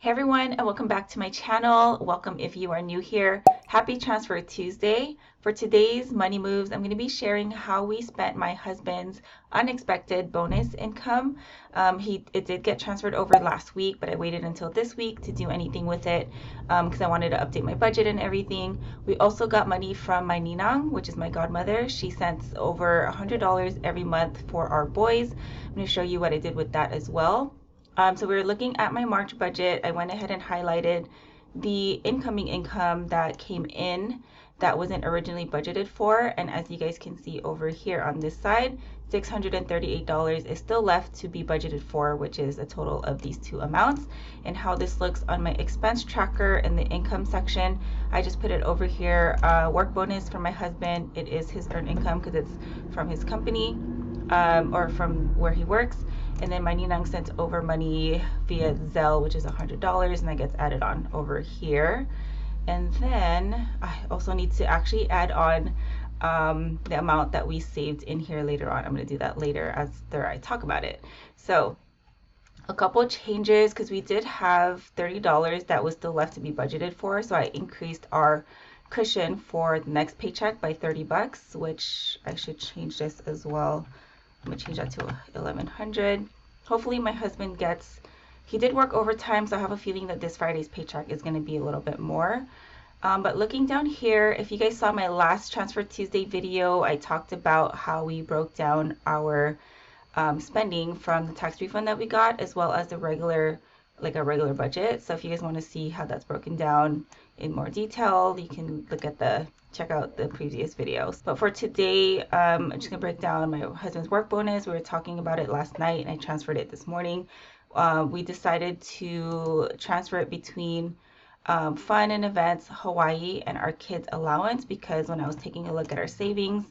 Hey everyone, and welcome back to my channel. Welcome if you are new here. Happy Transfer Tuesday. For today's money moves, I'm going to be sharing how we spent my husband's unexpected bonus income. It did get transferred over last week, but I waited until this week to do anything with it because I wanted to update my budget and everything. We also got money from my ninang, which is my godmother. She sends over $100 every month for our boys. I'm going to show you what I did with that as well. So we were looking at my March budget. I went ahead and highlighted the incoming income that came in that wasn't originally budgeted for. And as you guys can see over here on this side, $638 is still left to be budgeted for, which is a total of these two amounts. And how this looks on my expense tracker in the income section, I just put it over here. Work bonus for my husband. It is his earned income because it's from his company or from where he works. And then my ninang sent over money via Zelle, which is $100, and that gets added on over here. And then I also need to actually add on the amount that we saved in here later on. I'm going to do that later after I talk about it. So a couple of changes, because we did have $30 that was still left to be budgeted for. So I increased our cushion for the next paycheck by 30 bucks, which I should change this as well. I'm gonna change that to 1100. Hopefully my husband he did work overtime, so I have a feeling that this Friday's paycheck is gonna be a little bit more. But looking down here, if you guys saw my last Transfer Tuesday video, I talked about how we broke down our spending from the tax refund that we got, as well as the regular budget. So if you guys want to see how that's broken down in more detail, you can check out the previous videos. But for today, I'm just gonna break down my husband's work bonus. We were talking about it last night and I transferred it this morning. We decided to transfer it between fun and events, Hawaii, and our kids allowance, because when I was taking a look at our savings,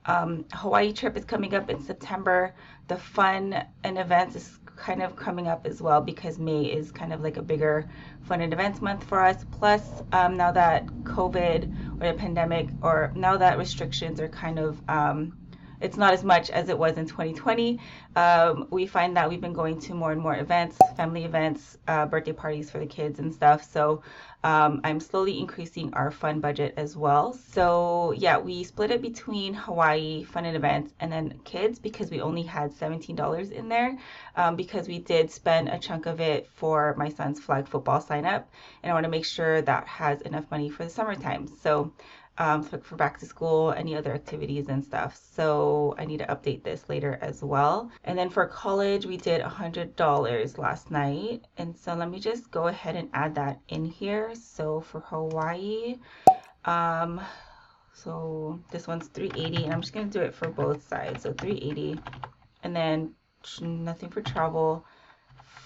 Hawaii trip is coming up in September. The fun and events is kind of coming up as well, because May is kind of like a bigger fun and events month for us. Plus, now that COVID or the pandemic, or now that restrictions are kind of it's not as much as it was in 2020. We find that we've been going to more and more events, family events, birthday parties for the kids and stuff. So I'm slowly increasing our fun budget as well. So yeah, we split it between Hawaii, fun and events, and then kids, because we only had $17 in there, because we did spend a chunk of it for my son's flag football sign up, and I want to make sure that has enough money for the summertime. So for back to school, any other activities and stuff. So I need to update this later as well. And then for college, we did $100 last night. And so let me just go ahead and add that in here. So for Hawaii, so this one's $380, and I'm just going to do it for both sides. So $380, and then nothing for travel.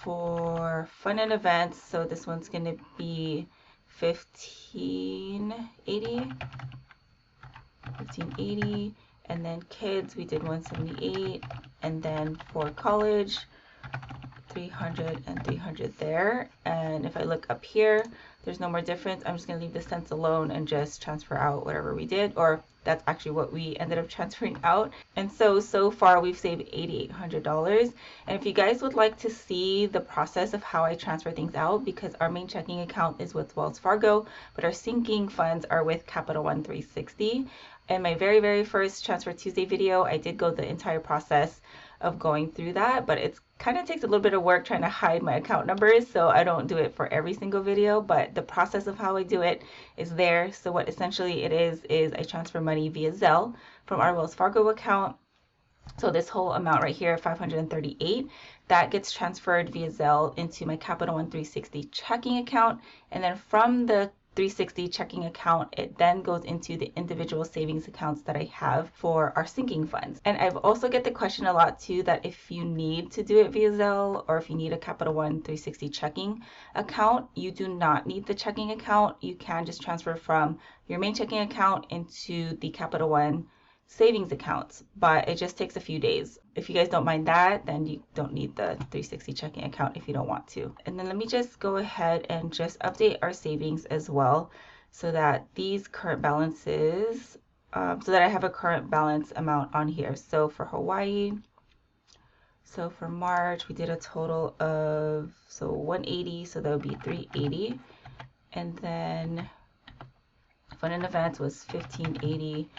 For fun and events, so this one's going to be $1580, and then kids we did $178, and then for college 300 and 300 there. And if I look up here, there's no more difference. I'm just going to leave the cents alone and just transfer out whatever we did, or that's actually what we ended up transferring out. And so far we've saved $8,800. And if you guys would like to see the process of how I transfer things out, because our main checking account is with Wells Fargo, but our sinking funds are with Capital One 360. In my very first Transfer Tuesday video, I did go the entire process of going through that, but it's kind of takes a little bit of work trying to hide my account numbers, so I don't do it for every single video, but the process of how I do it is there. So what essentially it is I transfer money via Zelle from our Wells Fargo account. So this whole amount right here, 538, that gets transferred via Zelle into my Capital One 360 checking account, and then from the 360 checking account, it then goes into the individual savings accounts that I have for our sinking funds. And I've also get the question a lot too, that if you need to do it via Zelle, or if you need a Capital One 360 checking account, you do not need the checking account. You can just transfer from your main checking account into the Capital One savings accounts, but it just takes a few days. If you guys don't mind that, then you don't need the 360 checking account if you don't want to. And then let me just go ahead and just update our savings as well, so that these current balances, so that I have a current balance amount on here. So for Hawaii, So for March, we did a total of, so 180, so that would be 380. And then fun and events was 1580.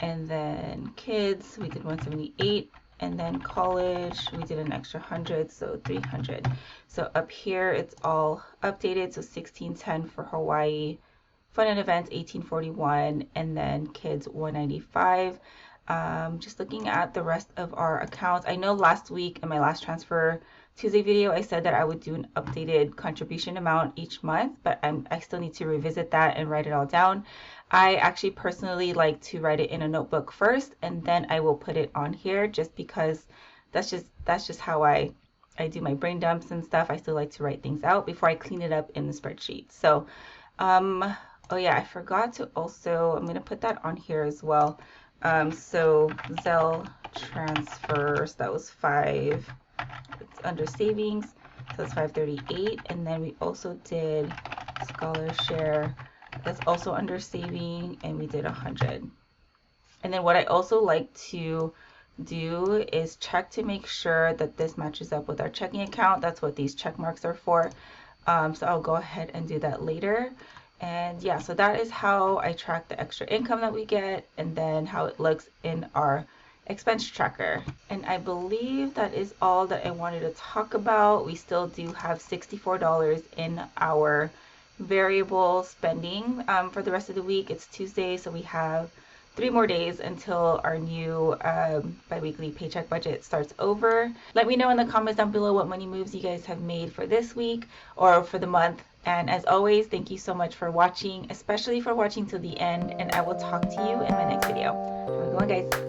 And then kids, we did 178. And then college, we did an extra 100, so 300. So up here, it's all updated. So 1610 for Hawaii, fun and events 1841, and then kids 195. Just looking at the rest of our accounts, I know last week in my last transfer Tuesday video I said that I would do an updated contribution amount each month, but I still need to revisit that and write it all down. I actually personally like to write it in a notebook first, and then I will put it on here, just because that's just how I do my brain dumps and stuff. I still like to write things out before I clean it up in the spreadsheet. So oh yeah, I forgot to also, I'm gonna put that on here as well. So Zelle transfers, that was 5, it's under savings, so it's 538. And then we also did scholar share, that's also under saving, and we did 100. And then what I also like to do is check to make sure that this matches up with our checking account. That's what these check marks are for. So I'll go ahead and do that later. And yeah, so that is how I track the extra income that we get, and then how it looks in our expense tracker. And I believe that is all that I wanted to talk about. We still do have $64 in our variable spending for the rest of the week. It's Tuesday, so we have 3 more days until our new bi-weekly paycheck budget starts over. Let me know in the comments down below what money moves you guys have made for this week or for the month. And as always, thank you so much for watching, especially for watching till the end, and I will talk to you in my next video. Have a good one, guys.